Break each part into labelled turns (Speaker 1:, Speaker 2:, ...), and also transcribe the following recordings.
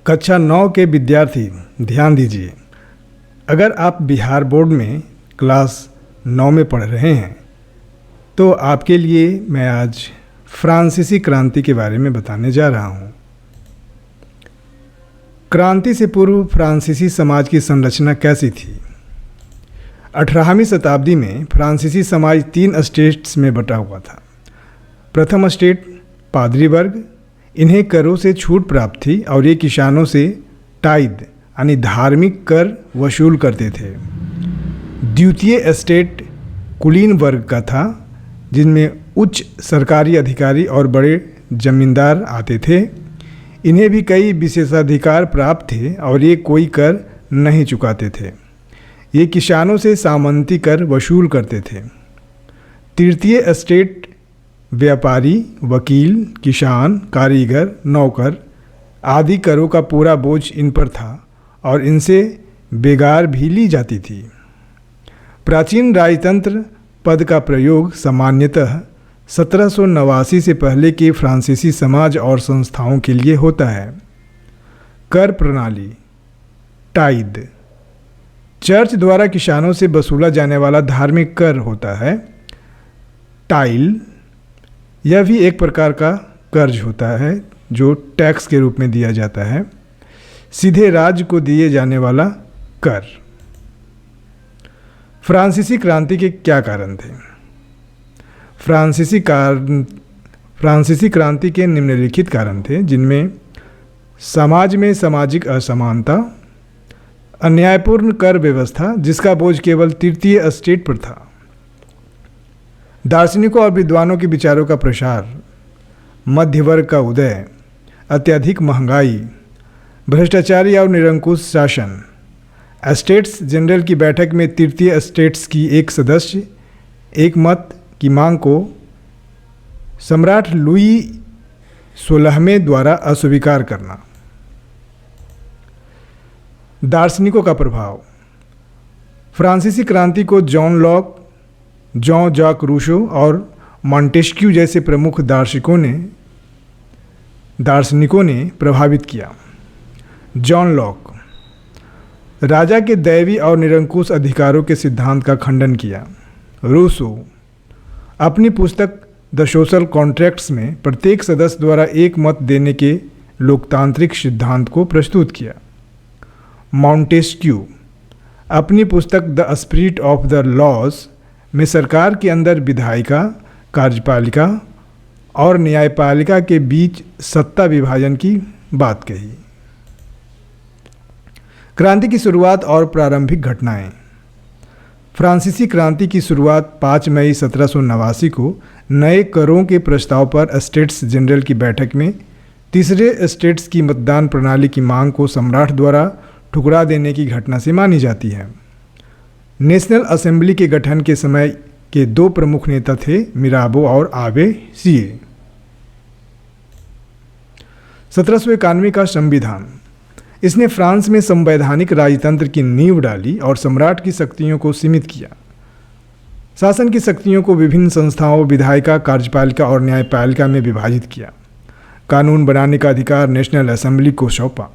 Speaker 1: कक्षा 9 के विद्यार्थी ध्यान दीजिए। अगर आप बिहार बोर्ड में क्लास 9 में पढ़ रहे हैं तो आपके लिए मैं आज फ्रांसीसी क्रांति के बारे में बताने जा रहा हूँ। क्रांति से पूर्व फ्रांसीसी समाज की संरचना कैसी थी? 18वीं शताब्दी में फ्रांसीसी समाज 3 स्टेट्स में बटा हुआ था। प्रथम स्टेट पादरी वर्ग, इन्हें करों से छूट प्राप्त थी और ये किसानों से टाइद यानी धार्मिक कर वसूल करते थे। द्वितीय स्टेट कुलीन वर्ग का था, जिनमें उच्च सरकारी अधिकारी और बड़े जमींदार आते थे। इन्हें भी कई विशेषाधिकार प्राप्त थे और ये कोई कर नहीं चुकाते थे। ये किसानों से सामंती कर वसूल करते थे। तृतीय स्टेट व्यापारी, वकील, किसान, कारीगर, नौकर आदि करों का पूरा बोझ इन पर था और इनसे बेगार भी ली जाती थी। प्राचीन राजतंत्र पद का प्रयोग सामान्यतः 1789 से पहले के फ्रांसीसी समाज और संस्थाओं के लिए होता है। कर प्रणाली टाइद चर्च द्वारा किसानों से वसूला जाने वाला धार्मिक कर होता है। टाइल यह भी एक प्रकार का कर्ज होता है जो टैक्स के रूप में दिया जाता है। सीधे राज्य को दिए जाने वाला कर। फ्रांसीसी क्रांति के क्या कारण थे? फ्रांसीसी क्रांति के निम्नलिखित कारण थे, जिनमें समाज में सामाजिक असमानता, अन्यायपूर्ण कर व्यवस्था जिसका बोझ केवल तृतीय स्टेट पर था, दार्शनिकों और विद्वानों के विचारों का प्रसार, मध्य वर्ग का उदय, अत्यधिक महंगाई, भ्रष्टाचारी और निरंकुश शासन। स्टेट्स जनरल की बैठक में तृतीय स्टेट्स की एक सदस्य एक मत की मांग को सम्राट लुई 16वें द्वारा अस्वीकार करना। दार्शनिकों का प्रभाव। फ्रांसीसी क्रांति को जॉन लॉक, जॉन जाक रूसो और मॉन्टेस्क्यू जैसे प्रमुख दार्शनिकों ने प्रभावित किया। जॉन लॉक राजा के दैवी और निरंकुश अधिकारों के सिद्धांत का खंडन किया। रूसो अपनी पुस्तक द सोशल कॉन्ट्रैक्ट्स में प्रत्येक सदस्य द्वारा एक मत देने के लोकतांत्रिक सिद्धांत को प्रस्तुत किया। मॉन्टेस्क्यू अपनी पुस्तक the spirit of the laws में सरकार के अंदर विधायिका, कार्यपालिका और न्यायपालिका के बीच सत्ता विभाजन की बात कही। क्रांति की शुरुआत और प्रारंभिक घटनाएं। फ्रांसीसी क्रांति की शुरुआत 5 मई 1789 को नए करों के प्रस्ताव पर स्टेट्स जनरल की बैठक में तीसरे स्टेट्स की मतदान प्रणाली की मांग को सम्राट द्वारा ठुकरा देने की घटना से मानी जाती है। नेशनल असेंबली के गठन के समय के 2 प्रमुख नेता थे, मिराबो और आबे सिए। 1791 का संविधान। इसने फ्रांस में संवैधानिक राजतंत्र की नींव डाली और सम्राट की शक्तियों को सीमित किया। शासन की शक्तियों को विभिन्न संस्थाओं, विधायिका, कार्यपालिका और न्यायपालिका में विभाजित किया। कानून बनाने का अधिकार नेशनल असेंबली को सौंपा।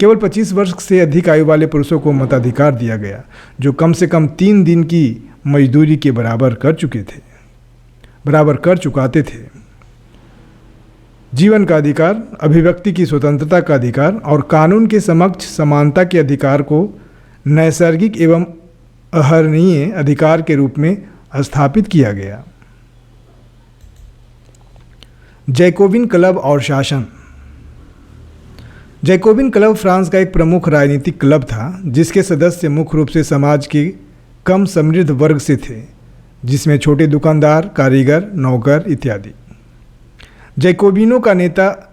Speaker 1: केवल 25 वर्ष से अधिक आयु वाले पुरुषों को मताधिकार दिया गया, जो कम से कम 3 दिन की मजदूरी के बराबर कर चुकाते थे। जीवन का अधिकार, अभिव्यक्ति की स्वतंत्रता का अधिकार और कानून के समक्ष समानता के अधिकार को नैसर्गिक एवं अहरणीय अधिकार के रूप में स्थापित किया गया। जैकोबिन क्लब और शासन। जैकोबिन क्लब फ्रांस का एक प्रमुख राजनीतिक क्लब था, जिसके सदस्य मुख्य रूप से समाज के कम समृद्ध वर्ग से थे, जिसमें छोटे दुकानदार, कारीगर, नौकर इत्यादि। जैकोबिनों का नेता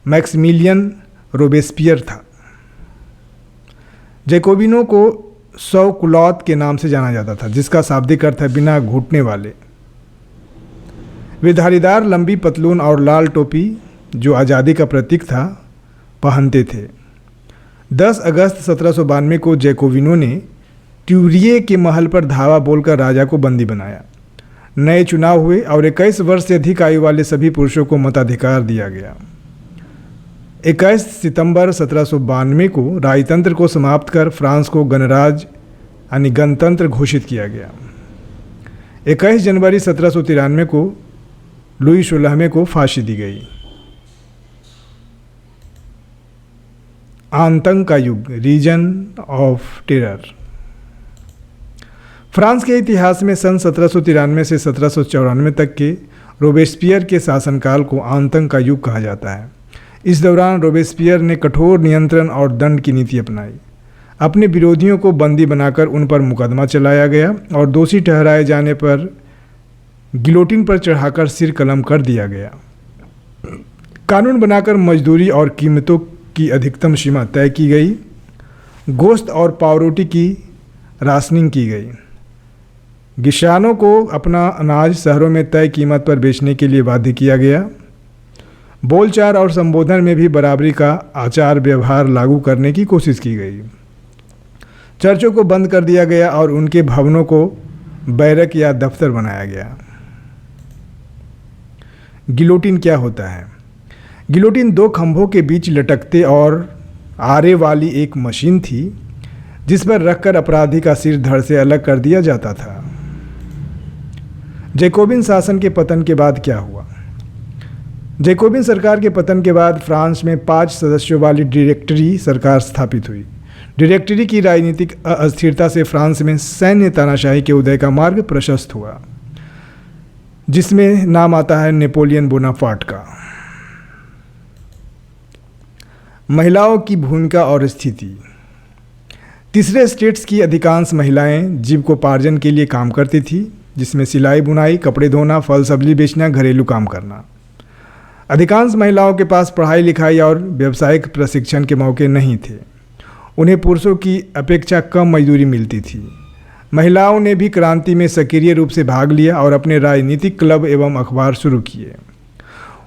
Speaker 1: मैक्सिमिलियन रोबेस्पियर था। जैकोबिनों को सौ कुलौत के नाम से जाना जाता था, जिसका शाब्दिक अर्थ है बिना घुटने वाले। वे धारीदार लंबी पतलून और लाल टोपी, जो आज़ादी का प्रतीक था, पहनते थे। 10 अगस्त 1792 को जैकोबिनों ने ट्यूरिए के महल पर धावा बोलकर राजा को बंदी बनाया। नए चुनाव हुए और 21 वर्ष से अधिक आयु वाले सभी पुरुषों को मताधिकार दिया गया। 21 सितंबर 1792 को राजतंत्र को समाप्त कर फ्रांस को गणराज्य यानी गणतंत्र घोषित किया गया। 21 जनवरी 1793 को लुई 16वें को फांसी दी गई। आतंक का युग, रीजन ऑफ टेरर। फ्रांस के इतिहास में सन 1793 से 1794 तक के रोबेस्पियर के शासनकाल को आतंक का युग कहा जाता है। इस दौरान रोबेस्पियर ने कठोर नियंत्रण और दंड की नीति अपनाई। अपने विरोधियों को बंदी बनाकर उन पर मुकदमा चलाया गया और दोषी ठहराए जाने पर गिलोटिन पर चढ़ाकर सिर कलम कर दिया गया। कानून बनाकर मजदूरी और कीमतों की अधिकतम सीमा तय की गई। गोश्त और पावरोटी की राशनिंग की गई। किसानों को अपना अनाज शहरों में तय कीमत पर बेचने के लिए बाध्य किया गया। बोलचाल और संबोधन में भी बराबरी का आचार व्यवहार लागू करने की कोशिश की गई। चर्चों को बंद कर दिया गया और उनके भवनों को बैरक या दफ्तर बनाया गया। गिलोटिन क्या होता है? गिलोटिन दो खंभों के बीच लटकते और आरे वाली एक मशीन थी जिस पर रखकर अपराधी का सिर धड़ से अलग कर दिया जाता था। जैकोबिन शासन के पतन के बाद क्या हुआ? जैकोबिन सरकार के पतन के बाद फ्रांस में 5 सदस्यों वाली डायरेक्टरी सरकार स्थापित हुई। डायरेक्टरी की राजनीतिक अस्थिरता से फ्रांस में सैन्य तानाशाही के उदय का मार्ग प्रशस्त हुआ, जिसमें नाम आता है नेपोलियन बोनापार्ट का। महिलाओं की भूमिका और स्थिति। तीसरे स्टेट्स की अधिकांश महिलाएं जीविकोपार्जन के लिए काम करती थी, जिसमें सिलाई बुनाई, कपड़े धोना, फल सब्जी बेचना, घरेलू काम करना। अधिकांश महिलाओं के पास पढ़ाई लिखाई और व्यावसायिक प्रशिक्षण के मौके नहीं थे। उन्हें पुरुषों की अपेक्षा कम मजदूरी मिलती थी। महिलाओं ने भी क्रांति में सक्रिय रूप से भाग लिया और अपने राजनीतिक क्लब एवं अखबार शुरू किए।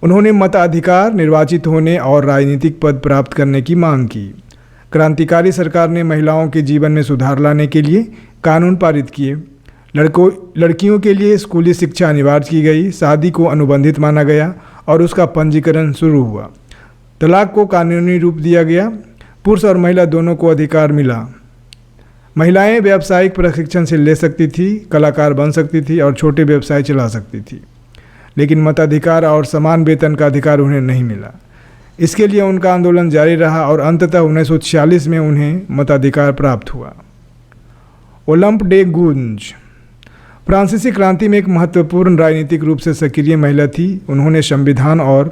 Speaker 1: उन्होंने मताधिकार, निर्वाचित होने और राजनीतिक पद प्राप्त करने की मांग की। क्रांतिकारी सरकार ने महिलाओं के जीवन में सुधार लाने के लिए कानून पारित किए। लड़कियों के लिए स्कूली शिक्षा अनिवार्य की गई। शादी को अनुबंधित माना गया और उसका पंजीकरण शुरू हुआ। तलाक को कानूनी रूप दिया गया। पुरुष और महिला दोनों को अधिकार मिला। महिलाएं व्यावसायिक प्रशिक्षण से ले सकती थी, कलाकार बन सकती थी और छोटे व्यवसाय चला सकती थी, लेकिन मताधिकार और समान वेतन का अधिकार उन्हें नहीं मिला। इसके लिए उनका आंदोलन जारी रहा और अंततः 1946 में उन्हें मताधिकार प्राप्त हुआ। ओलंप डे गूंज फ्रांसीसी क्रांति में एक महत्वपूर्ण राजनीतिक रूप से सक्रिय महिला थी। उन्होंने संविधान और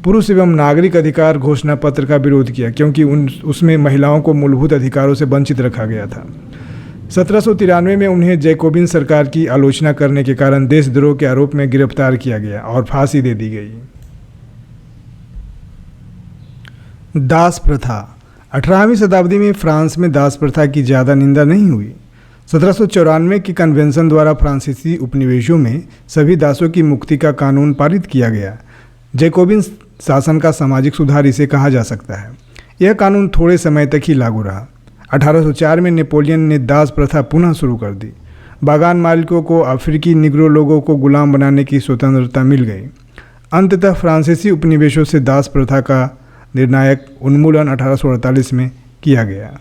Speaker 1: पुरुष एवं नागरिक अधिकार घोषणा पत्र का विरोध किया, क्योंकि उसमें महिलाओं को मूलभूत अधिकारों से वंचित रखा गया था। 1793 में उन्हें जैकोबिन सरकार की आलोचना करने के कारण देशद्रोह के आरोप में गिरफ्तार किया गया और फांसी दे दी गई। दास प्रथा। 18वीं शताब्दी में फ्रांस में दास प्रथा की ज़्यादा निंदा नहीं हुई। 1794 के कन्वेंशन द्वारा फ्रांसीसी उपनिवेशों में सभी दासों की मुक्ति का कानून पारित किया गया। जैकोबिन शासन का सामाजिक सुधार इसे कहा जा सकता है। यह कानून थोड़े समय तक ही लागू रहा। 1804 में नेपोलियन ने दास प्रथा पुनः शुरू कर दी। बागान मालिकों को अफ्रीकी निग्रो लोगों को गुलाम बनाने की स्वतंत्रता मिल गई। अंततः फ्रांसीसी उपनिवेशों से दास प्रथा का निर्णायक उन्मूलन 1848 में किया गया।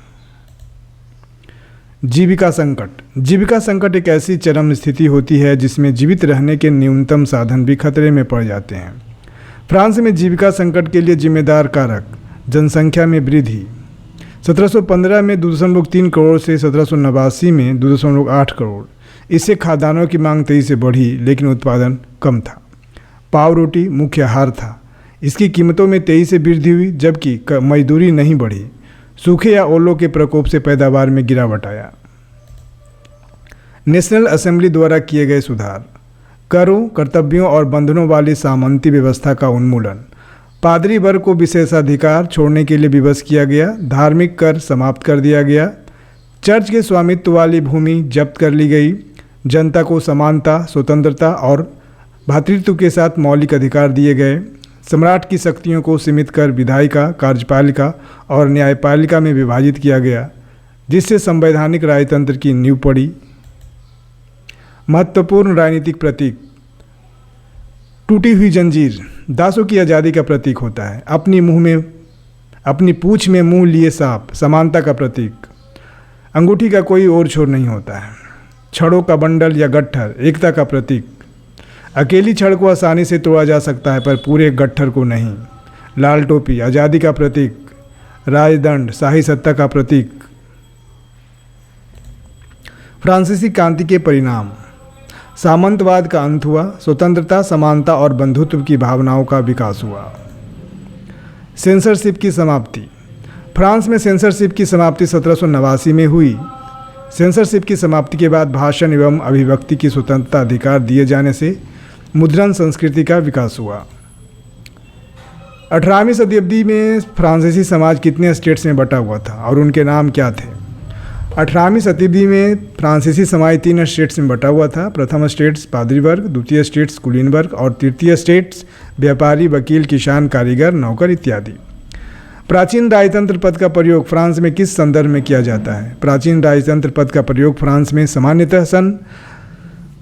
Speaker 1: जीविका संकट। जीविका संकट एक ऐसी चरम स्थिति होती है जिसमें जीवित रहने के न्यूनतम साधन भी खतरे में पड़ जाते हैं। फ्रांस में जीविका संकट के लिए जिम्मेदार कारक जनसंख्या में वृद्धि। 1715 में 2.3 करोड़ से 1789 में 2.8 करोड़। इससे खाद्यान्नों की मांग तेजी से बढ़ी, लेकिन उत्पादन कम था। पाव रोटी मुख्य आहार था। इसकी कीमतों में तेजी से वृद्धि हुई, जबकि मजदूरी नहीं बढ़ी। सूखे या ओलों के प्रकोप से पैदावार में गिरावट आया। नेशनल असेंबली द्वारा किए गए सुधार। करों, कर्तव्यों और बंधनों वाली सामंती व्यवस्था का उन्मूलन। पादरी वर्ग को विशेषाधिकार छोड़ने के लिए विवश किया गया। धार्मिक कर समाप्त कर दिया गया। चर्च के स्वामित्व वाली भूमि जब्त कर ली गई। जनता को समानता, स्वतंत्रता और भ्रातृत्व के साथ मौलिक अधिकार दिए गए। सम्राट की शक्तियों को सीमित कर विधायिका, कार्यपालिका और न्यायपालिका में विभाजित किया गया, जिससे संवैधानिक राजतंत्र की नींव पड़ी। महत्वपूर्ण राजनीतिक प्रतीक। टूटी हुई जंजीर दासों की आज़ादी का प्रतीक होता है। अपनी मुंह में अपनी पूंछ में मुंह लिए सांप, समानता का प्रतीक। अंगूठी का कोई और छोर नहीं होता है। छड़ों का बंडल या गट्ठर, एकता का प्रतीक। अकेली छड़ को आसानी से तोड़ा जा सकता है पर पूरे गट्ठर को नहीं। लाल टोपी, आज़ादी का प्रतीक। राजदंड, शाही सत्ता का प्रतीक। फ्रांसीसी क्रांति के परिणाम। सामंतवाद का अंत हुआ, स्वतंत्रता, समानता और बंधुत्व की भावनाओं का विकास हुआ। सेंसरशिप की समाप्ति। फ्रांस में सेंसरशिप की समाप्ति 1789 में हुई। सेंसरशिप की समाप्ति के बाद भाषण एवं अभिव्यक्ति की स्वतंत्रता अधिकार दिए जाने से मुद्रण संस्कृति का विकास हुआ। 18वीं शताब्दी में फ्रांसीसी समाज कितने स्टेट्स में बटा हुआ था और उनके नाम क्या थे? 18वीं शताब्दी में फ्रांसीसी समाज 3 स्टेट्स में बटा हुआ था। प्रथम स्टेट्स पादरी वर्ग, द्वितीय स्टेट्स कुलीन वर्ग और तृतीय स्टेट्स व्यापारी, वकील, किसान, कारीगर, नौकर इत्यादि। प्राचीन राजतंत्र पद का प्रयोग फ्रांस में किस संदर्भ में किया जाता है? प्राचीन राजतंत्र पद का प्रयोग फ्रांस में सामान्यतः सन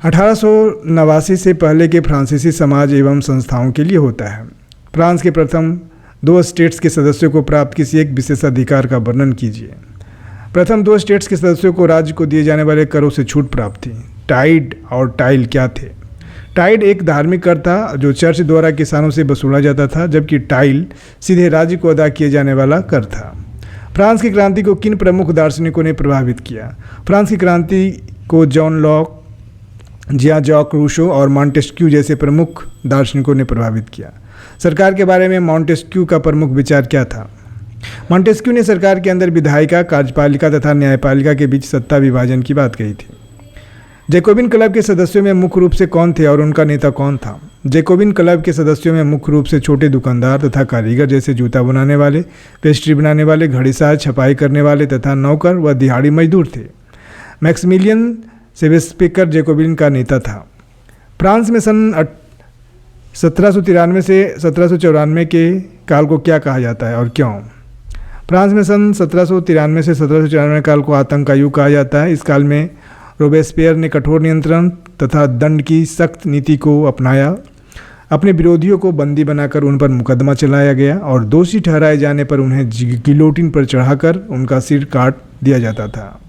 Speaker 1: 1889 से पहले के फ्रांसीसी समाज एवं संस्थाओं के लिए होता है। फ्रांस के प्रथम 2 स्टेट्स के सदस्यों को प्राप्त किसी एक विशेषाधिकार का वर्णन कीजिए। प्रथम 2 स्टेट्स के सदस्यों को राज्य को दिए जाने वाले करों से छूट प्राप्त थी। टाइड और टाइल क्या थे? टाइड एक धार्मिक कर था जो चर्च द्वारा किसानों से वसूला जाता था, जबकि टाइल सीधे राज्य को अदा किए जाने वाला कर था। फ्रांस की क्रांति को किन प्रमुख दार्शनिकों ने प्रभावित किया? फ्रांस की क्रांति को जॉन लॉक, जिया जॉक रूसो और मॉन्टेस्क्यू जैसे प्रमुख दार्शनिकों ने प्रभावित किया। सरकार के बारे में मॉन्टेस्क्यू का प्रमुख विचार क्या था? मॉन्टेस्क्यू ने सरकार के अंदर विधायिका, कार्यपालिका तथा न्यायपालिका के बीच सत्ता विभाजन की बात कही थी। जैकोबिन क्लब के सदस्यों में मुख्य रूप से कौन थे और उनका नेता कौन था? जैकोबिन क्लब के सदस्यों में मुख्य रूप से छोटे दुकानदार तथा कारीगर जैसे जूता बनाने वाले, पेस्ट्री बनाने वाले, घड़ीसाज, छपाई करने वाले तथा नौकर व दिहाड़ी मजदूर थे। मैक्सिमिलियन सेबेस्पियर जैकोबिन का नेता था। फ्रांस में सन 1793 से 1794 के काल को क्या कहा जाता है और क्यों? फ्रांस में सन 1793 से 1794 काल को आतंक का युग कहा जाता है। इस काल में रोबेस्पियर ने कठोर नियंत्रण तथा दंड की सख्त नीति को अपनाया। अपने विरोधियों को बंदी बनाकर उन पर मुकदमा चलाया गया और दोषी ठहराए जाने पर उन्हें गिलोटिन पर चढ़ाकर उनका सिर काट दिया जाता था।